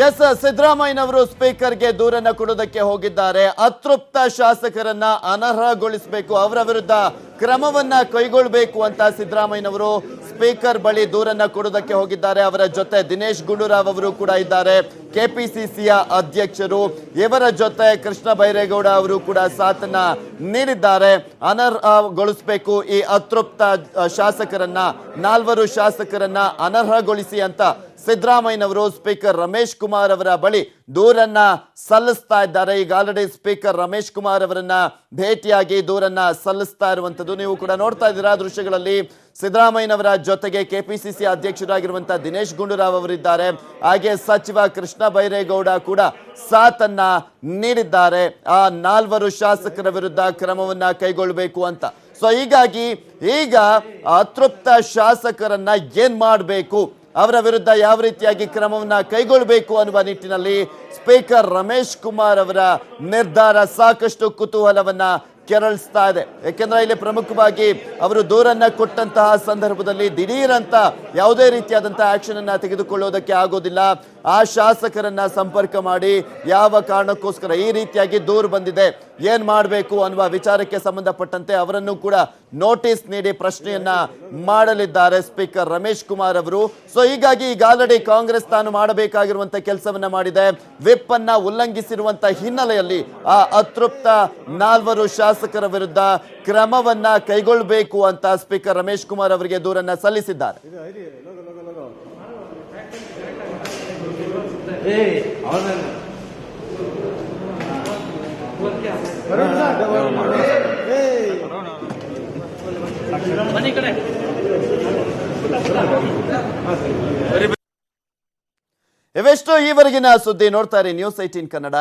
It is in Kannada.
ಎಸ್, ಸಿದ್ದರಾಮಯ್ಯನವರು ಸ್ಪೀಕರ್ಗೆ ದೂರನ್ನ ಕೊಡೋದಕ್ಕೆ ಹೋಗಿದ್ದಾರೆ. ಅತೃಪ್ತ ಶಾಸಕರನ್ನ ಅನರ್ಹಗೊಳಿಸಬೇಕು, ಅವರ ವಿರುದ್ಧ ಕ್ರಮವನ್ನ ಕೈಗೊಳ್ಳಬೇಕು ಅಂತ ಸಿದ್ದರಾಮಯ್ಯನವರು ಸ್ಪೀಕರ್ ಬಳಿ ದೂರನ್ನ ಕೊಡೋದಕ್ಕೆ ಹೋಗಿದ್ದಾರೆ. ಅವರ ಜೊತೆ ದಿನೇಶ್ ಗುಂಡೂರಾವ್ ಅವರು ಕೂಡ ಇದ್ದಾರೆ, ಕೆಪಿಸಿಸಿಯ ಅಧ್ಯಕ್ಷರು. ಇವರ ಜೊತೆ ಕೃಷ್ಣ ಬೈರೇಗೌಡ ಅವರು ಕೂಡ ಸಾಥನ್ನ ನೀಡಿದ್ದಾರೆ. ಅನರ್ಹಗೊಳಿಸಬೇಕು, ಈ ಅತೃಪ್ತ ಶಾಸಕರನ್ನ, 4 ಶಾಸಕರನ್ನ ಅನರ್ಹಗೊಳಿಸಿ ಅಂತ ಸಿದ್ದರಾಮಯ್ಯನವರು ಸ್ಪೀಕರ್ ರಮೇಶ್ ಕುಮಾರ್ ಅವರ ಬಳಿ ದೂರನ್ನ ಸಲ್ಲಿಸ್ತಾ ಇದ್ದಾರೆ. ಈಗ ಆಲ್ರೆಡಿ ಸ್ಪೀಕರ್ ರಮೇಶ್ ಕುಮಾರ್ ಅವರನ್ನ ಭೇಟಿಯಾಗಿ ದೂರನ್ನ ಸಲ್ಲಿಸ್ತಾ ಇರುವಂತದ್ದು ನೀವು ಕೂಡ ನೋಡ್ತಾ ಇದ್ದೀರಾ ದೃಶ್ಯಗಳಲ್ಲಿ. ಸಿದ್ದರಾಮಯ್ಯನವರ ಜೊತೆಗೆ ಕೆಪಿಸಿಸಿ ಅಧ್ಯಕ್ಷರಾಗಿರುವಂತಹ ದಿನೇಶ್ ಗುಂಡೂರಾವ್ ಅವರಿದ್ದಾರೆ, ಹಾಗೆ ಸಚಿವ ಕೃಷ್ಣ ಬೈರೇಗೌಡ ಕೂಡ ಸಾಥನ್ನ ನೀಡಿದ್ದಾರೆ ಆ 4 ಶಾಸಕರ ವಿರುದ್ಧ ಕ್ರಮವನ್ನ ಕೈಗೊಳ್ಳಬೇಕು ಅಂತ. ಸೊ ಹೀಗಾಗಿ ಈಗ ಅತೃಪ್ತ ಶಾಸಕರನ್ನ ಏನ್ ಮಾಡಬೇಕು, ಅವರ ವಿರುದ್ಧ ಯಾವ ರೀತಿಯಾಗಿ ಕ್ರಮವನ್ನ ಕೈಗೊಳ್ಳಬೇಕು ಅನ್ನುವ ನಿಟ್ಟಿನಲ್ಲಿ ಸ್ಪೀಕರ್ ರಮೇಶ್ ಕುಮಾರ್ ಅವರ ನಿರ್ಧಾರ ಸಾಕಷ್ಟು ಕುತೂಹಲವನ್ನ ಕೆರಳಿಸ್ತಾ ಇದೆ. ಯಾಕೆಂದ್ರೆ ಇಲ್ಲಿ ಪ್ರಮುಖವಾಗಿ ಅವರು ದೂರನ್ನ ಕೊಟ್ಟಂತಹ ಸಂದರ್ಭದಲ್ಲಿ ದಿಢೀರಂತ ಯಾವುದೇ ರೀತಿಯಾದಂತಹ ಆಕ್ಷನ್ ಅನ್ನ ತೆಗೆದುಕೊಳ್ಳೋದಕ್ಕೆ ಆಗೋದಿಲ್ಲ. ಆ ಶಾಸಕರನ್ನ ಸಂಪರ್ಕ ಮಾಡಿ ಯಾವ ಕಾರಣಕ್ಕೋಸ್ಕರ ಈ ರೀತಿಯಾಗಿ ದೂರು ಬಂದಿದೆ, ಏನ್ ಮಾಡಬೇಕು ಅನ್ನುವ ವಿಚಾರಕ್ಕೆ ಸಂಬಂಧಪಟ್ಟಂತೆ ಅವರನ್ನು ಕೂಡ ನೋಟಿಸ್ ನೀಡಿ ಪ್ರಶ್ನೆಯನ್ನ ಮಾಡಲಿದ್ದಾರೆ ಸ್ಪೀಕರ್ ರಮೇಶ್ ಕುಮಾರ್ ಅವರು. ಸೊ ಹೀಗಾಗಿ ಈಗ ಆಲ್ರೆಡಿ ಕಾಂಗ್ರೆಸ್ ತಾನು ಮಾಡಬೇಕಾಗಿರುವಂತಹ ಕೆಲಸವನ್ನ ಮಾಡಿದೆ. ವಿಪ್ ಅನ್ನ ಉಲ್ಲಂಘಿಸಿರುವಂತಹ ಹಿನ್ನೆಲೆಯಲ್ಲಿ ಆ ಅತೃಪ್ತ 4 ಶಾಸಕರ ವಿರುದ್ಧ ಕ್ರಮವನ್ನ ಕೈಗೊಳ್ಳಬೇಕು ಅಂತ ಸ್ಪೀಕರ್ ರಮೇಶ್ ಕುಮಾರ್ ಅವರಿಗೆ ದೂರನ್ನ ಸಲ್ಲಿಸಿದ್ದಾರೆ. ಇವೆಷ್ಟು ಈವರೆಗಿನ ಸುದ್ದಿ. ನೋಡ್ತಾ ಇರಿ ನ್ಯೂಸ್ 18 ಕನ್ನಡ.